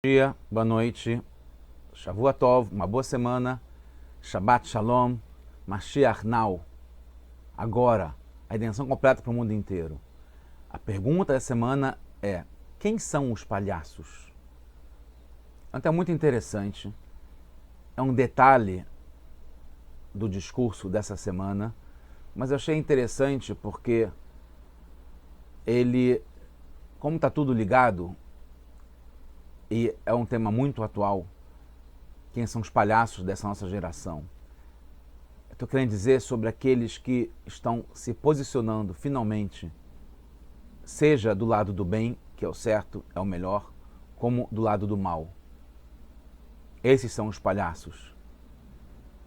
Bom dia, boa noite, Shavua Tov, uma boa semana, Shabbat Shalom, Mashiach Now, agora, a redenção completa para o mundo inteiro. A pergunta da semana é: quem são os palhaços? Então é muito interessante, é um detalhe do discurso dessa semana, mas eu achei interessante porque ele, como está tudo ligado, e é um tema muito atual, quem são os palhaços dessa nossa geração. Estou querendo dizer sobre aqueles que estão se posicionando finalmente, seja do lado do bem, que é o certo, é o melhor, como do lado do mal. Esses são os palhaços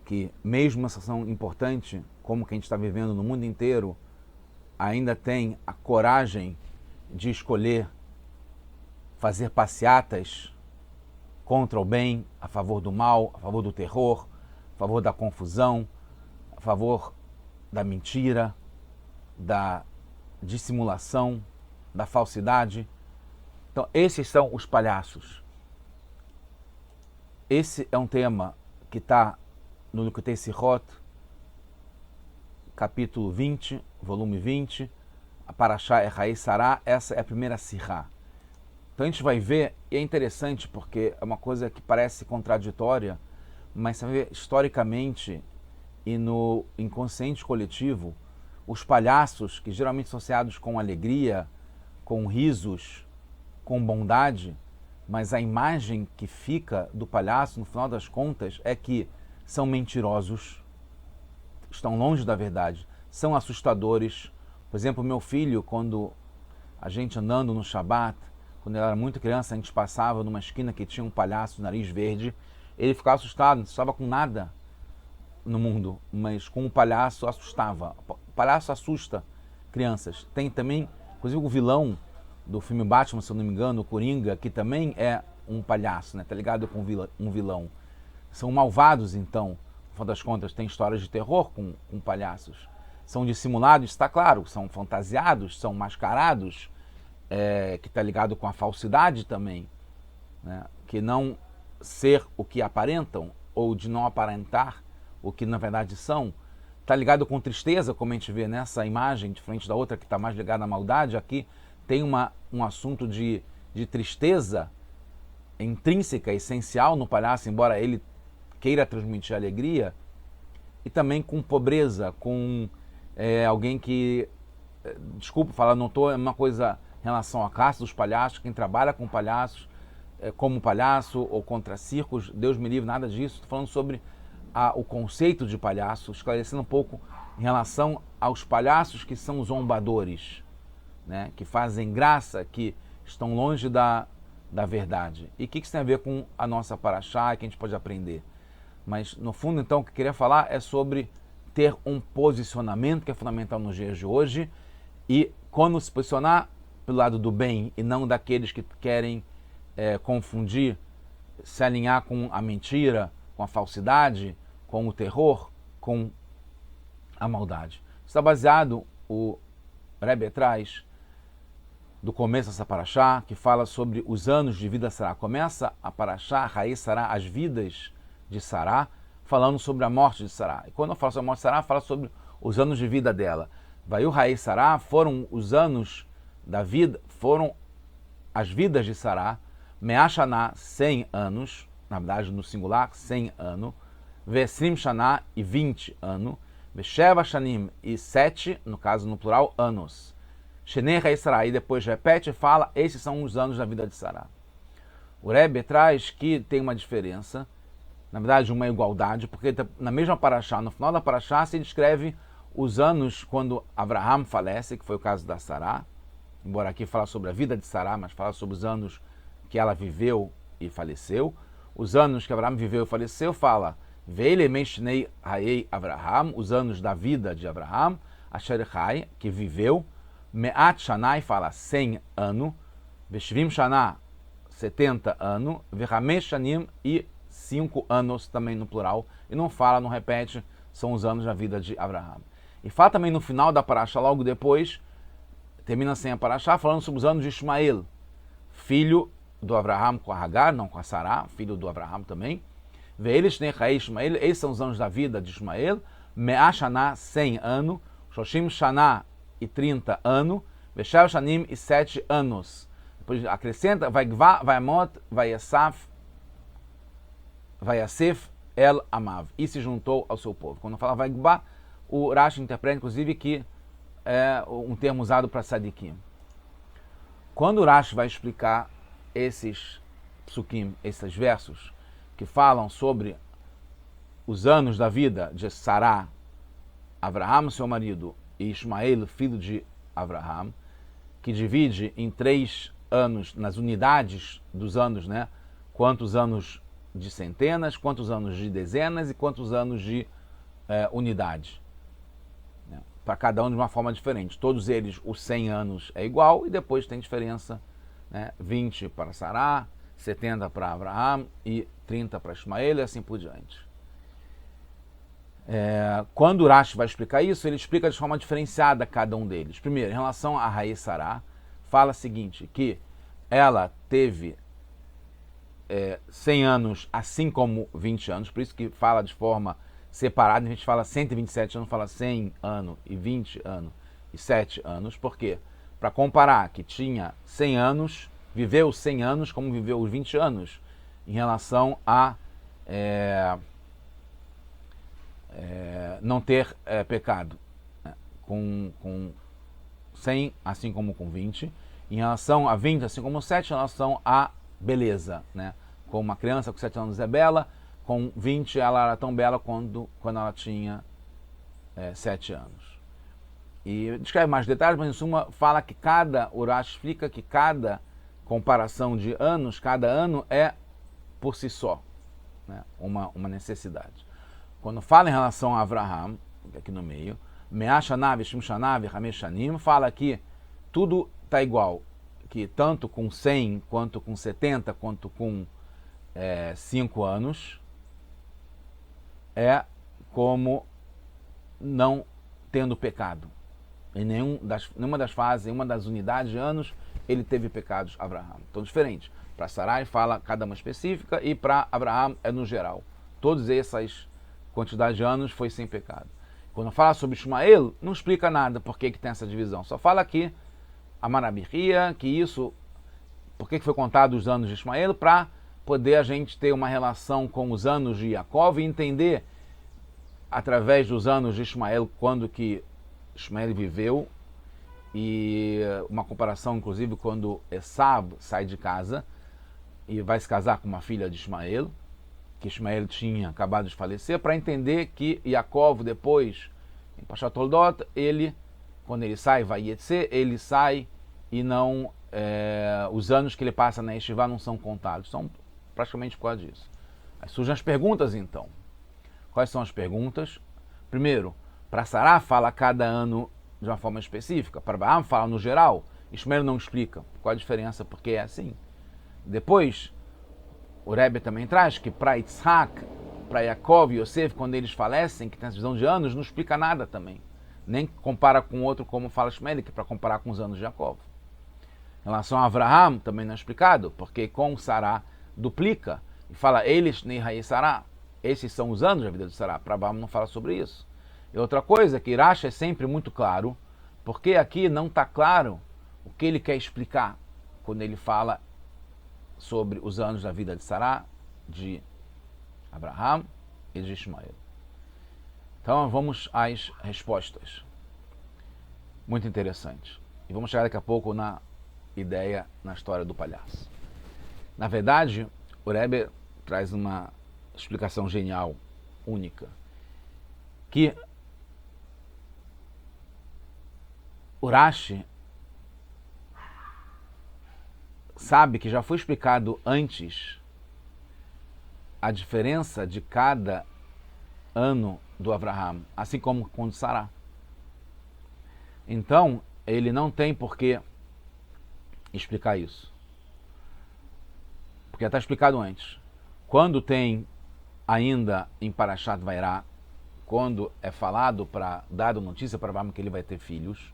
que, mesmo numa situação importante, como que a gente está vivendo no mundo inteiro, ainda tem a coragem de escolher fazer passeatas contra o bem, a favor do mal, a favor do terror, a favor da confusão, a favor da mentira, da dissimulação, da falsidade. Então, esses são os palhaços. Esse é um tema que está no Likutei Sichot, capítulo 20, volume 20, a Parashá é Hayei Sarah, essa é a primeira Sirá. Então a gente vai ver, e é interessante porque é uma coisa que parece contraditória, mas você vai ver historicamente e no inconsciente coletivo, os palhaços, que geralmente são associados com alegria, com risos, com bondade, mas a imagem que fica do palhaço, no final das contas, é que são mentirosos, estão longe da verdade, são assustadores. Por exemplo, meu filho, quando a gente andando no Shabat, quando ele era muito criança, a gente passava numa esquina que tinha um palhaço de nariz verde, ele ficava assustado, não estava com nada no mundo, mas com o palhaço assustava. O palhaço assusta crianças. Tem também, inclusive o vilão do filme Batman, se eu não me engano, o Coringa, que também é um palhaço, né? Tá ligado com um vilão. São malvados, então, no final das contas, tem histórias de terror com palhaços. São dissimulados, está claro, são fantasiados, são mascarados, que está ligado com a falsidade também, né? Que não ser o que aparentam, ou de não aparentar o que na verdade são, está ligado com tristeza, como a gente vê nessa imagem, diferente da outra que está mais ligada à maldade. Aqui tem um assunto de tristeza intrínseca, essencial no palhaço, embora ele queira transmitir alegria, e também com pobreza, com alguém que, desculpa falar, não estou, é uma coisa em relação à classe dos palhaços, quem trabalha com palhaços, como palhaço ou contra circos, Deus me livre, nada disso. Estou falando sobre o conceito de palhaço, esclarecendo um pouco em relação aos palhaços que são zombadores, né? Que fazem graça, que estão longe da verdade. E o que isso tem a ver com a nossa Parashá, que a gente pode aprender? Mas, no fundo, então, o que eu queria falar é sobre ter um posicionamento que é fundamental nos dias de hoje, e quando se posicionar pelo lado do bem e não daqueles que querem confundir, se alinhar com a mentira, com a falsidade, com o terror, com a maldade. Está baseado, o Rebbe traz, do começo dessa Parashá, que fala sobre os anos de vida de Sará. Começa a Parashá, Hayei Sarah, as vidas de Sará, falando sobre a morte de Sará. E quando eu falo sobre a morte de Sará, fala sobre os anos de vida dela. Vaiu Hayei Sarah, foram os anos da vida, foram as vidas de Sará, Me'a Shaná, 100 anos, na verdade no singular, 100 anos, Ve'esrim Shaná, e 20 anos, Ve'sheva Shanim, e 7, no caso no plural, anos. Shenei Hayei Sarah, e depois repete e fala, esses são os anos da vida de Sará. O Rebbe traz que tem uma diferença, na verdade uma igualdade, porque na mesma Parashá, no final da Parashá, se descreve os anos quando Abraham falece, que foi o caso da Sará, embora aqui fala sobre a vida de Sará, mas fala sobre os anos que ela viveu e faleceu. Os anos que Abraham viveu e faleceu, fala Ve'ele Meshnei Hayei Abraham, os anos da vida de Abraham, Asher Chai, que viveu, Me'at Shanai, fala 100 anos, Veshvim Shaná, 70 anos, Ve'hamesh Shanim, e 5 anos também no plural, e não fala, não repete, são os anos da vida de Abraham. E fala também no final da Parashá, logo depois, termina assim a Parashá, falando sobre os anos de Ismael, filho do Abraham com a Hagar, não com a Sará, filho do Abraham também. Ve'eles nechai Ismael, esses são os anos da vida de Ismael, Me'ah Shaná, 100 anos, Shoshim Shaná e 30 anos, Veshav Shanim e 7 anos. Depois acrescenta, Vaigvá, Vaimot, Vaiasaf, Vaiasef, El Amav, e se juntou ao seu povo. Quando fala Vaigvá, o Rashi interpreta, inclusive, que é um termo usado para Sadikim. Quando o Rashi vai explicar esses psukim, esses versos, que falam sobre os anos da vida de Sará, Abraham, seu marido, e Ismael, filho de Abraham, que divide em 3 anos, nas unidades dos anos, né? Quantos anos de centenas, quantos anos de dezenas e quantos anos de unidade. Né? Para cada um de uma forma diferente. Todos eles, os 100 anos é igual e depois tem diferença, né? 20 para Sará, 70 para Abraham e 30 para Ismael e assim por diante. Quando o Rashi vai explicar isso, ele explica de forma diferenciada cada um deles. Primeiro, em relação a Raí Sará, fala o seguinte, que ela teve 100 anos, assim como 20 anos, por isso que fala de forma separada, a gente fala 127 anos, fala 100 anos e 20 anos e 7 anos, por quê? Para comparar que tinha 100 anos, viveu 100 anos como viveu os 20 anos, em relação a não ter pecado, né? com 100, assim como com 20, em relação a 20, assim como 7, em relação à beleza, né? Com uma criança com 7 anos é bela, com 20 ela era tão bela quando ela tinha 7 anos. E descreve mais detalhes, mas em suma fala que o Rashi explica que cada comparação de anos, cada ano é por si só, né? uma necessidade. Quando fala em relação a Abraham, aqui no meio, Me'ah Shaná, Veshim Shaná, Vechamesh Shanim, fala que tudo está igual, que tanto com 100, quanto com 70, quanto com 5 anos, é como não tendo pecado. Em nenhuma das fases, em uma das unidades de anos, ele teve pecados, Abraham. Então, diferente. Para Sarai fala cada uma específica e para Abraham é no geral. Todas essas quantidades de anos foi sem pecado. Quando fala sobre Ismael, não explica nada por que tem essa divisão. Só fala aqui a Marabirria, que isso, por que foi contado os anos de Ismael, para poder a gente ter uma relação com os anos de Jacó e entender, através dos anos de Ismael, quando que Ismael viveu, e uma comparação, inclusive, quando Esav sai de casa e vai se casar com uma filha de Ismael, que Ismael tinha acabado de falecer, para entender que Jacob, depois, em Pashat Toldot, quando ele sai, vai Yetzer, ele sai e não, os anos que ele passa na Yeshiva não são contados, são praticamente por causa disso. Aí surgem as perguntas, então. Quais são as perguntas? Primeiro, para Sará fala cada ano de uma forma específica, para Abraham fala no geral, Ismael não explica qual a diferença, porque é assim. Depois, o Rebbe também traz que para Yitzhak, para Yaakov e Yosef, quando eles falecem, que tem essa visão de anos, não explica nada também. Nem compara com outro, como fala Shmuel, que para comparar com os anos de Yaakov. Em relação a Abraham, também não é explicado, porque com Sará duplica, e fala eles Nehai Sará, esses são os anos da vida de Sará. Para Abraham não fala sobre isso. E outra coisa, que Rashi é sempre muito claro, porque aqui não está claro o que ele quer explicar quando ele fala sobre os anos da vida de Sará, de Abraham e de Ismael. Então vamos às respostas. Muito interessante. E vamos chegar daqui a pouco na ideia, na história do palhaço. Na verdade, o Rebbe traz uma explicação genial, única, que o Rashi sabe que já foi explicado antes a diferença de cada ano do Abraham, assim como com o de Sará. Então, ele não tem por que explicar isso. Porque já está explicado antes. Quando tem ainda em Parashat Vairá, quando é falado para dar notícia para Abraham que ele vai ter filhos,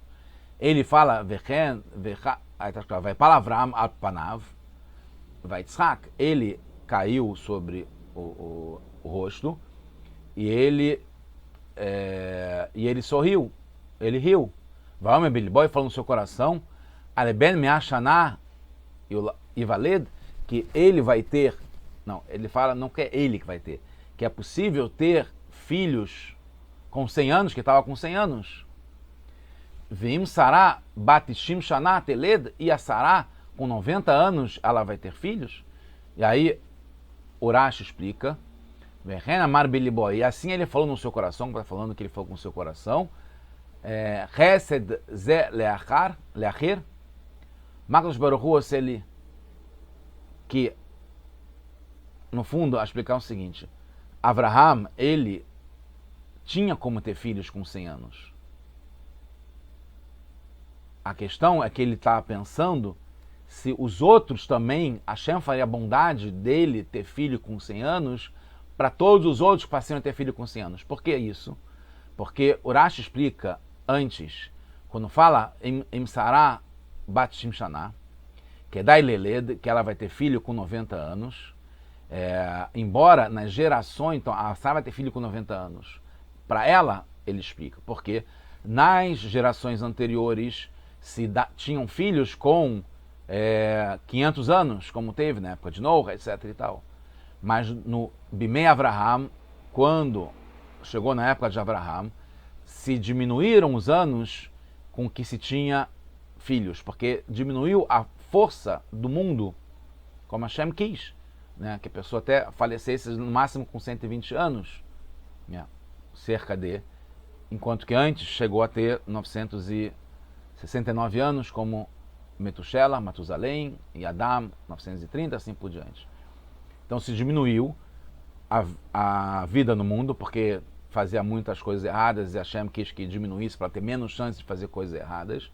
ele fala vai para Avraham al panav, Vaitzhak, ele caiu sobre o rosto e ele sorriu, ele riu. Vaomer Biliboy falou no seu coração, Aleben Me'ashaná Ivaled, que ele vai ter, não, ele fala não que é ele que vai ter, que é possível ter filhos com 100 anos, que estava com 100 anos. Vim Sará Batishim Shaná Teled, e a Sará, com 90 anos, ela vai ter filhos? E aí, Urash explica, e assim ele falou no seu coração, está falando que ele falou com o seu coração, Chesed Ze Leachir, Makdosh Baruch Hu Oseli, que, no fundo, a explicar o seguinte, Avraham, ele tinha como ter filhos com 100 anos. A questão é que ele está pensando se os outros também, Hashem faria a bondade dele ter filho com 100 anos para todos os outros que passariam a ter filho com 100 anos. Por que isso? Porque Urash explica antes, quando fala em Sará Bat Shimshaná, que é Dai Leled, que ela vai ter filho com 90 anos, embora nas gerações, então a Sará vai ter filho com 90 anos, para ela, ele explica, porque nas gerações anteriores tinham filhos com 500 anos, como teve na época de Noah, etc. e tal. Mas no Bimei Avraham, quando chegou na época de Avraham, se diminuíram os anos com que se tinha filhos, porque diminuiu a força do mundo, como Hashem quis, né? Que a pessoa até falecesse no máximo com 120 anos, né? Cerca de, enquanto que antes chegou a ter 969 anos, como Metusela, Matusalém e Adam, 930, assim por diante. Então se diminuiu a vida no mundo, porque fazia muitas coisas erradas e Hashem quis que diminuísse para ter menos chance de fazer coisas erradas.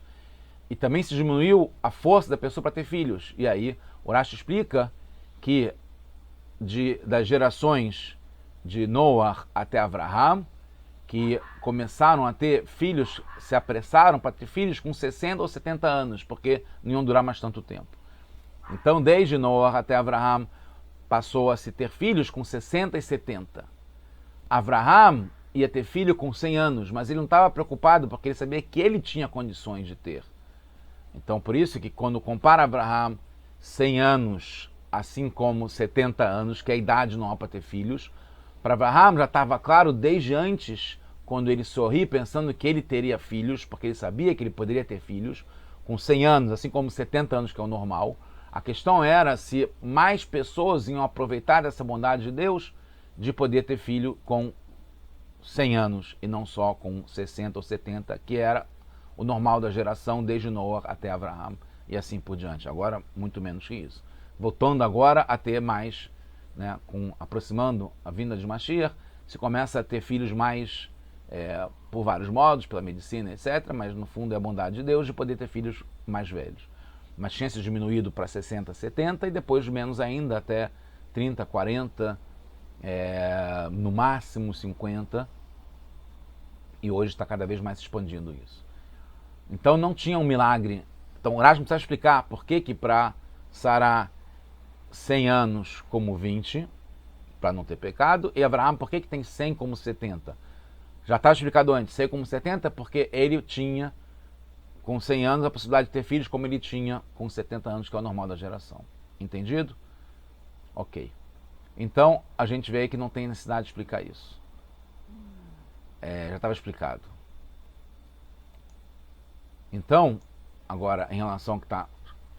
E também se diminuiu a força da pessoa para ter filhos. E aí, Urash explica que das gerações de Noah até Avraham, que começaram a ter filhos, se apressaram para ter filhos com 60 ou 70 anos, porque não iam durar mais tanto tempo. Então, desde Noah até Avraham, passou a se ter filhos com 60 e 70. Avraham ia ter filho com 100 anos, mas ele não estava preocupado, porque ele sabia que ele tinha condições de ter. Então, por isso que quando compara Avraham 100 anos, assim como 70 anos, que é a idade normal para ter filhos, para Avraham já estava claro desde antes, quando ele sorri pensando que ele teria filhos, porque ele sabia que ele poderia ter filhos, com 100 anos, assim como 70 anos, que é o normal. A questão era se mais pessoas iam aproveitar dessa bondade de Deus de poder ter filho com 100 anos e não só com 60 ou 70, que era o normal da geração desde Noah até Avraham e assim por diante. Agora, muito menos que isso. Voltando agora a ter mais, né, aproximando a vinda de Mashiach, se começa a ter filhos mais por vários modos, pela medicina, etc., mas no fundo é a bondade de Deus de poder ter filhos mais velhos. Mas tinha se diminuído para 60, 70 e depois menos ainda, até 30, 40, no máximo 50, e hoje está cada vez mais se expandindo isso. Então não tinha um milagre. Então o Urash precisa explicar por que para Sará 100 anos como 20, para não ter pecado, e Avraham por que tem 100 como 70? Já estava explicado antes, 100 como 70 porque ele tinha com 100 anos a possibilidade de ter filhos como ele tinha com 70 anos, que é o normal da geração. Entendido? Ok. Então a gente vê que não tem necessidade de explicar isso. Já estava explicado. Então, agora, em relação ao que está...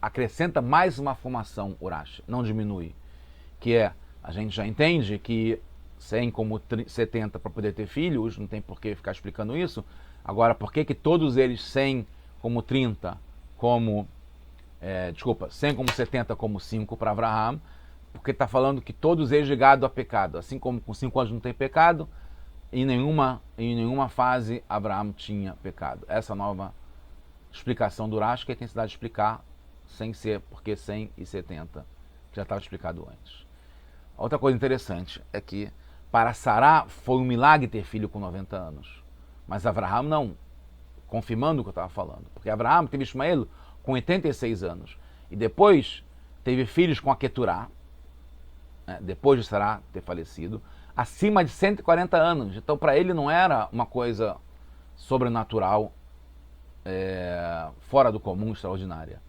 Acrescenta mais uma formação, Urash, não diminui. Que a gente já entende que 100 como 70 para poder ter filhos, não tem por que ficar explicando isso. Agora, por que todos eles 100 como 30, como... 100 como 70 como 5 para Avraham, porque está falando que todos eles ligados a pecado. Assim como com 5 anos não tem pecado, em nenhuma fase Avraham tinha pecado. Essa nova explicação do Urash, que tem necessidade de explicar sem ser, porque 100 e 70, que já estava explicado antes. Outra coisa interessante é que para Sará foi um milagre ter filho com 90 anos, mas Avraham não, confirmando o que eu estava falando, porque Avraham teve Ismael com 86 anos, e depois teve filhos com a Keturá, né, depois de Sará ter falecido, acima de 140 anos. Então, para ele não era uma coisa sobrenatural, fora do comum, extraordinária.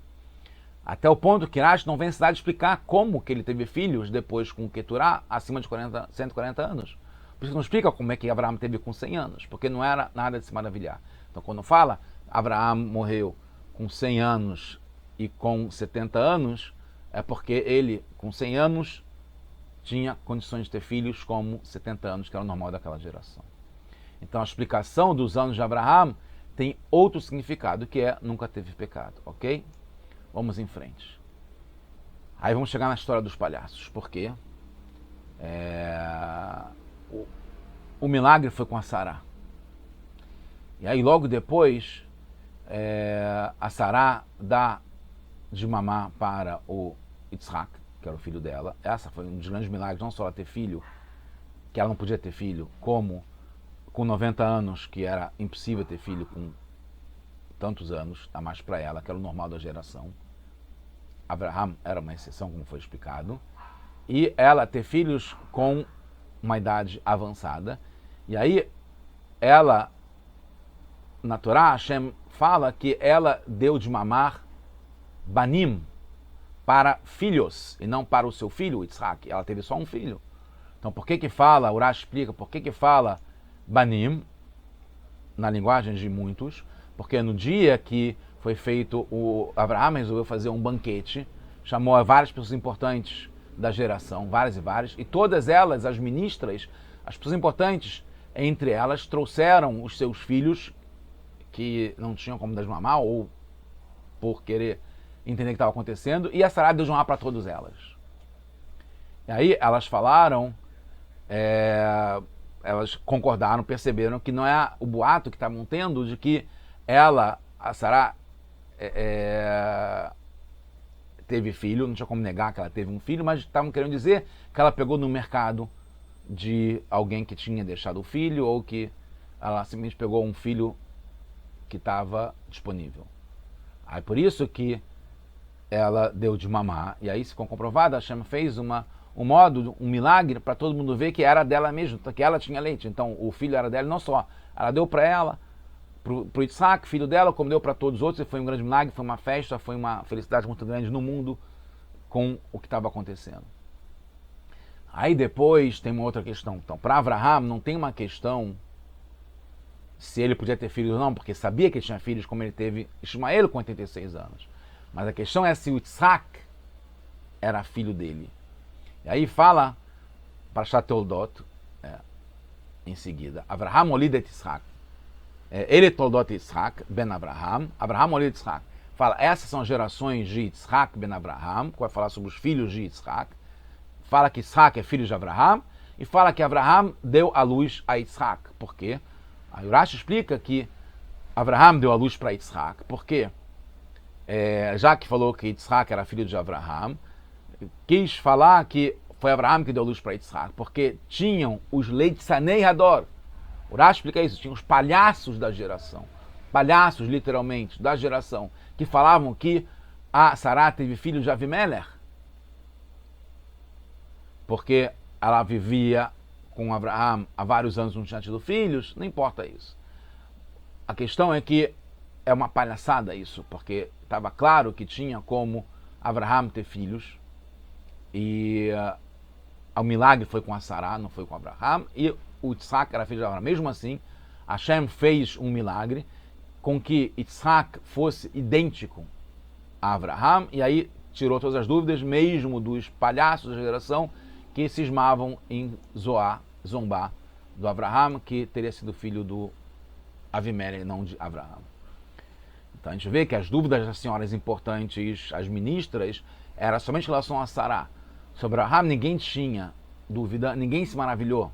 Até o ponto que Rashi não vem necessidade de explicar como que ele teve filhos depois com Keturá, acima de 140 anos. Por isso que não explica como é que Abraão teve com 100 anos, porque não era nada de se maravilhar. Então, quando fala Abraão morreu com 100 anos e com 70 anos, é porque ele, com 100 anos, tinha condições de ter filhos como 70 anos, que era o normal daquela geração. Então, a explicação dos anos de Abraão tem outro significado, que é nunca teve pecado, ok? Vamos em frente. Aí vamos chegar na história dos palhaços, porque o milagre foi com a Sará. E aí logo depois, a Sará dá de mamar para o Yitzhak, que era o filho dela. Essa foi um dos grandes milagres, não só ela ter filho, que ela não podia ter filho, como com 90 anos, que era impossível ter filho com tantos anos, a mais para ela, que era o normal da geração. Abraham era uma exceção, como foi explicado. E ela ter filhos com uma idade avançada. E aí, ela, na Torá, Hashem fala que ela deu de mamar banim para filhos, e não para o seu filho, Yitzhak. Ela teve só um filho. Então, por que fala, Urash explica, por que fala banim, na linguagem de muitos? Porque no dia que foi feito, o Abraham resolveu fazer um banquete, chamou várias pessoas importantes da geração, várias e várias, e todas elas, as ministras, as pessoas importantes, entre elas, trouxeram os seus filhos que não tinham como dar de mamar, ou por querer entender o que estava acontecendo, e a Sará deu de mamar para todas elas. E aí elas falaram, elas concordaram, perceberam que não é o boato que estavam tendo de que ela, a Sará, teve filho, não tinha como negar que ela teve um filho, mas estavam querendo dizer que ela pegou no mercado de alguém que tinha deixado o filho, ou que ela simplesmente pegou um filho que estava disponível. Aí por isso que ela deu de mamar, e aí se for comprovado, a Hashem fez um milagre para todo mundo ver que era dela mesmo, que ela tinha leite. Então o filho era dela, não só, ela deu para ela, para o Yitzhak, filho dela, como deu para todos os outros, e foi um grande milagre, foi uma festa, foi uma felicidade muito grande no mundo com o que estava acontecendo. Aí depois tem uma outra questão. Então, para Abraham não tem uma questão se ele podia ter filhos ou não, porque sabia que ele tinha filhos, como ele teve Ismael com 86 anos. Mas a questão é se o Yitzhak era filho dele. E aí fala, para Toldot, em seguida, Abraham olida Yitzhak. Ele Toldot Yitzhak ben Abraham, Abraham olid Yitzhak. Fala, essas são as gerações de Yitzhak ben Abraham, que vai falar sobre os filhos de Yitzhak. Fala que Yitzhak é filho de Abraham, e fala que Abraham deu a luz a Yitzhak. Por quê? A Urash explica que Abraham deu a luz para Yitzhak, porque já que falou que Yitzhak era filho de Abraham, quis falar que foi Abraham que deu a luz para Yitzhak, porque tinham os Leitzanei Hador. Urash explica isso, tinha os palhaços da geração, palhaços literalmente da geração, que falavam que a Sará teve filho de Avimelech, porque ela vivia com Abraham há vários anos, não tinha tido filhos, não importa isso. A questão é que é uma palhaçada isso, porque estava claro que tinha como Abraham ter filhos, e o milagre foi com a Sará, não foi com Abraham, e o Yitzhak era filho de Abraham. Mesmo assim, Hashem fez um milagre com que Yitzhak fosse idêntico a Abraham, e aí tirou todas as dúvidas, mesmo dos palhaços da geração que cismavam em zombar do Abraham, que teria sido filho do Avimelech, não de Abraham. Então a gente vê que as dúvidas das senhoras importantes, as ministras, era somente em relação a Sará. Sobre Abraham ninguém tinha dúvida, ninguém se maravilhou.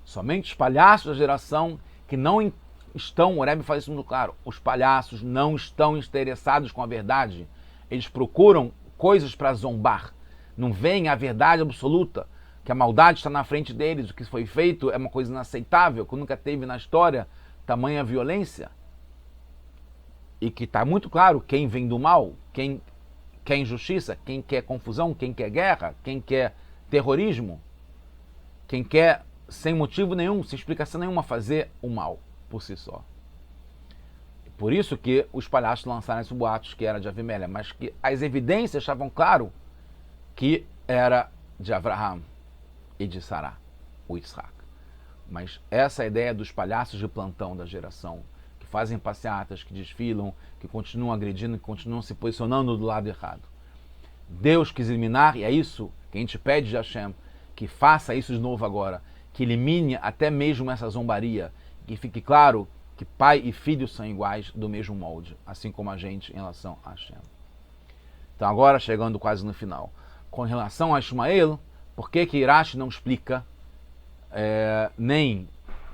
Somente os palhaços da geração que não estão, o Rebbe faz isso muito claro, os palhaços não estão interessados com a verdade. Eles procuram coisas para zombar. Não veem a verdade absoluta, que a maldade está na frente deles, o que foi feito é uma coisa inaceitável, que nunca teve na história tamanha violência. E que está muito claro quem vem do mal, quem quer injustiça, quem quer confusão, quem quer guerra, quem quer terrorismo, quem quer, sem motivo nenhum, sem explicação nenhuma, fazer o mal por si só. Por isso que os palhaços lançaram esses boatos que era de Avimelech, mas que as evidências estavam claro que era de Abraham e de Sará, o Yitzhak. Mas essa é a ideia dos palhaços de plantão da geração, que fazem passeatas, que desfilam, que continuam agredindo, que continuam se posicionando do lado errado. Deus quis eliminar, e é isso que a gente pede de Hashem, que faça isso de novo agora, que elimine até mesmo essa zombaria, que fique claro que pai e filho são iguais do mesmo molde, assim como a gente em relação a Hashem. Então agora, chegando quase no final, com relação a Ishmael, por que Irash não explica nem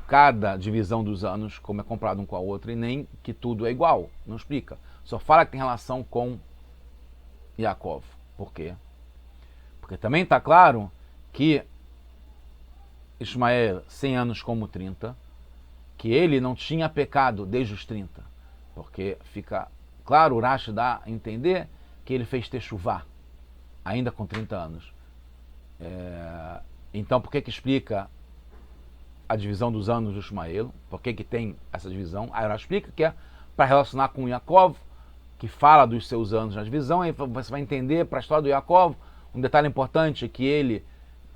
cada divisão dos anos, como é comparado um com a outra, e nem que tudo é igual, não explica. Só fala que tem relação com Yaakov. Por quê? Porque também está claro que Ishmael, 100 anos como 30, que ele não tinha pecado desde os 30. Porque fica claro, o Rashi dá a entender que ele fez Teshuvah, ainda com 30 anos. Então, por que explica a divisão dos anos do Ishmael? Por que tem essa divisão? Aí Rashi explica que é para relacionar com Yaakov, que fala dos seus anos na divisão, e você vai entender para a história do Yaakov, um detalhe importante é que ele,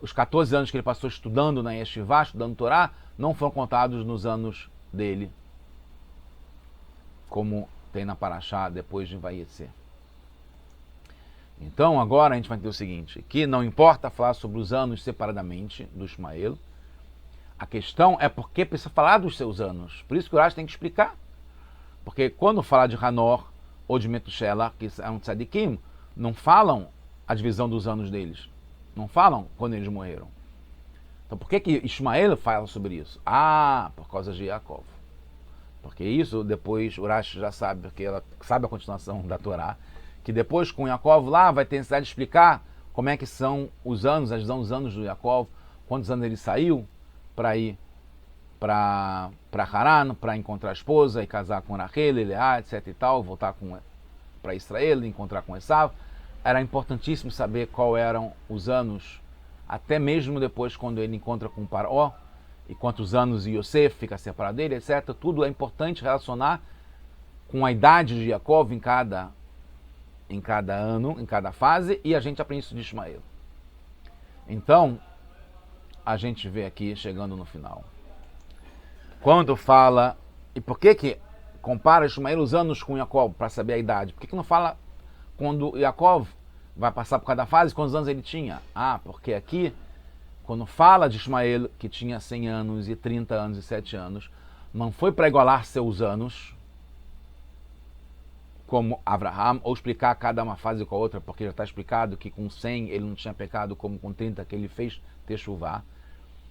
os 14 anos que ele passou estudando na Yeshivá, estudando Torá, não foram contados nos anos dele, como tem na Parashá depois de Vayetze. Então agora a gente vai ter o seguinte, que não importa falar sobre os anos separadamente do Ishmael, a questão é porque precisa falar dos seus anos. Por isso que o Rashi tem que explicar. Porque quando fala de Hanor ou de Metushelah, que são tzadikim, não falam a divisão dos anos deles. Não falam quando eles morreram. Então por que Ishmael fala sobre isso? Ah, por causa de Yaakov. Porque isso depois o Rashi já sabe, porque ela sabe a continuação da Torá, que depois com Yaakov lá vai ter necessidade de explicar como é que são os anos, a divisão dos anos do Yaakov, quantos anos ele saiu para ir para Haran, para encontrar a esposa e casar com Rachel, Leá, etc e tal, voltar para Israel, encontrar com Esav. Era importantíssimo saber qual eram os anos, até mesmo depois quando ele encontra com Paró, e quantos anos Yosef fica separado dele, etc. Tudo é importante relacionar com a idade de Yaakov em cada ano, em cada fase, e a gente aprende isso de Ishmael. Então, a gente vê aqui, chegando no final. Quando fala, e por que compara Ishmael os anos com Yaakov, para saber a idade? Por que não fala quando Yaakov vai passar por cada fase, quantos anos ele tinha? Ah, porque aqui, quando fala de Ishmael, que tinha 100 anos e 30 anos e 7 anos, não foi para igualar seus anos, como Abraham, ou explicar cada uma fase com a outra, porque já está explicado que com 100 ele não tinha pecado, como com 30 que ele fez Teshuvah,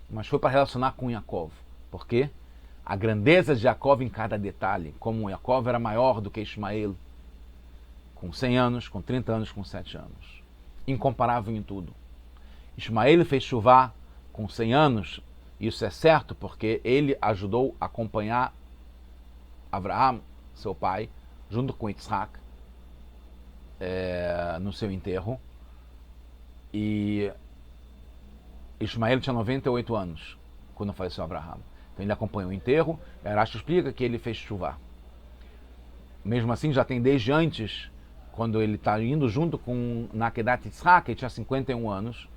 mas foi para relacionar com Yaakov. Por quê? A grandeza de Yaakov em cada detalhe, como Yaakov era maior do que Ishmael, com 100 anos, com 30 anos, com 7 anos. Incomparável em tudo. Ishmael fez Teshuvah com 100 anos, isso é certo porque ele ajudou a acompanhar Abraham, seu pai, junto com Yitzhak, no seu enterro. E Ishmael tinha 98 anos quando faleceu Abraham. Então ele acompanhou o enterro. Rashi explica que ele fez Teshuvah. Mesmo assim, já tem desde antes, quando ele está indo junto com Nakedat Yitzhak, ele tinha 51 anos,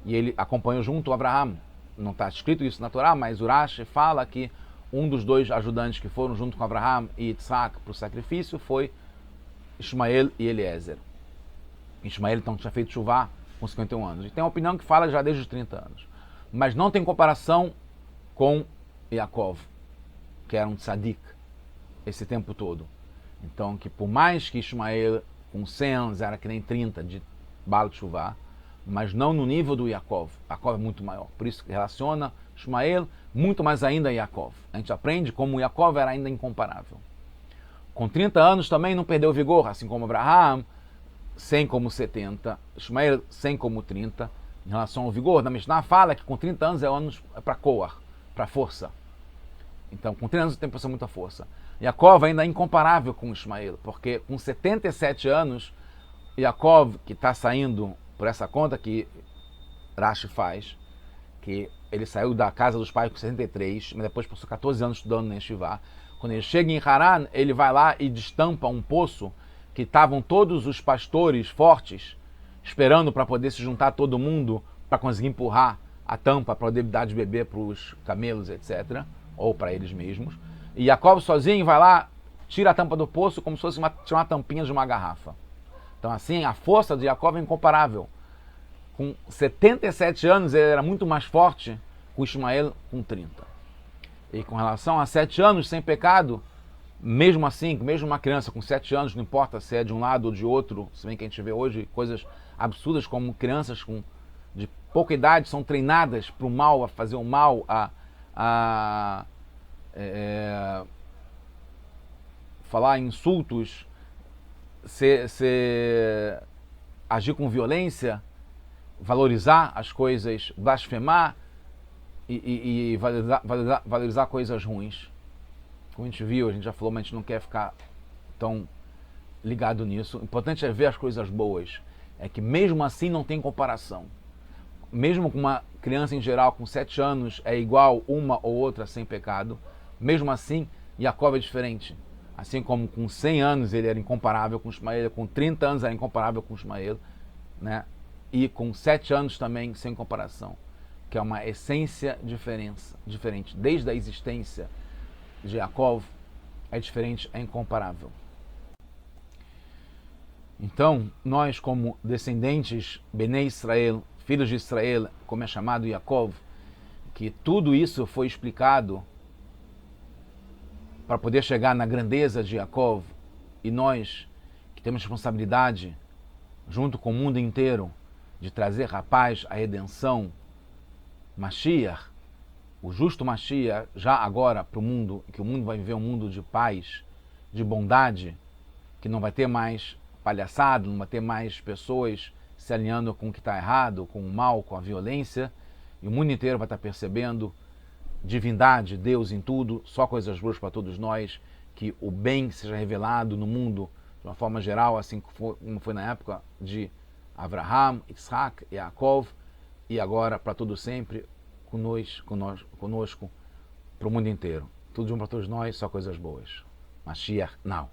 e ele acompanhou junto Abraham. Não está escrito isso na Torá, mas o Rashi fala que um dos dois ajudantes que foram junto com Abraham e Yitzhak para o sacrifício foi Ishmael e Eliezer. Ishmael então tinha feito Teshuvah com 51 anos. E tem uma opinião que fala já desde os 30 anos. Mas não tem comparação com Yaakov, que era um tzadik esse tempo todo. Então, que por mais que Ishmael com 100 anos era que nem 30 de Baal Teshuvah, mas não no nível do Yaakov. Yaakov é muito maior. Por isso que relaciona Ishmael muito mais ainda a Yaakov. A gente aprende como Yaakov era ainda incomparável. Com 30 anos também não perdeu vigor, assim como Abraham, 100 como 70, Ishmael 100 como 30. Em relação ao vigor, na Mishnah fala que com 30 anos é anos para Koach, para força. Então, com 30 anos tem pessoa muita força. Yaakov ainda é incomparável com Ishmael, porque com 77 anos, Yaakov, que está saindo por essa conta que Rashi faz, que ele saiu da casa dos pais com 63, mas depois passou 14 anos estudando na Yeshivá. Quando ele chega em Haran, ele vai lá e destampa um poço que estavam todos os pastores fortes esperando para poder se juntar todo mundo para conseguir empurrar a tampa para poder dar de beber para os camelos, etc. Ou para eles mesmos. E Yaakov sozinho vai lá, tira a tampa do poço como se fosse uma tampinha de uma garrafa. Então assim, a força de Yaakov é incomparável. Com 77 anos ele era muito mais forte que o Ismael com 30. E com relação a 7 anos sem pecado, mesmo assim, mesmo uma criança com 7 anos, não importa se é de um lado ou de outro, se bem que a gente vê hoje coisas absurdas como crianças de pouca idade são treinadas para o mal, a fazer o mal, a falar insultos, agir com violência, valorizar as coisas, blasfemar e valorizar coisas ruins. Como a gente viu, a gente já falou, mas a gente não quer ficar tão ligado nisso. O importante é ver as coisas boas. É que mesmo assim não tem comparação. Mesmo com uma criança em geral com 7 anos é igual uma ou outra sem pecado, mesmo assim Yaakov é diferente. Assim como com 100 anos ele era incomparável com Ismael, com 30 anos era incomparável com Ismael, né? E com 7 anos também sem comparação, que é uma essência diferente. Desde a existência de Yaakov é diferente, é incomparável. Então, nós como descendentes, Benei Israel, filhos de Israel, como é chamado Yaakov, que tudo isso foi explicado para poder chegar na grandeza de Yaakov, e nós que temos responsabilidade, junto com o mundo inteiro, de trazer a paz, a redenção, Mashiach, o justo Mashiach, já agora para o mundo, que o mundo vai viver um mundo de paz, de bondade, que não vai ter mais palhaçada, não vai ter mais pessoas se alinhando com o que está errado, com o mal, com a violência, e o mundo inteiro vai estar percebendo divindade, Deus em tudo, só coisas boas para todos nós, que o bem seja revelado no mundo de uma forma geral, assim como foi na época de Abraham, Isaac, Yaakov, e agora para todo sempre, conosco, para o mundo inteiro. Tudo de bom para todos nós, só coisas boas. Mashiach now.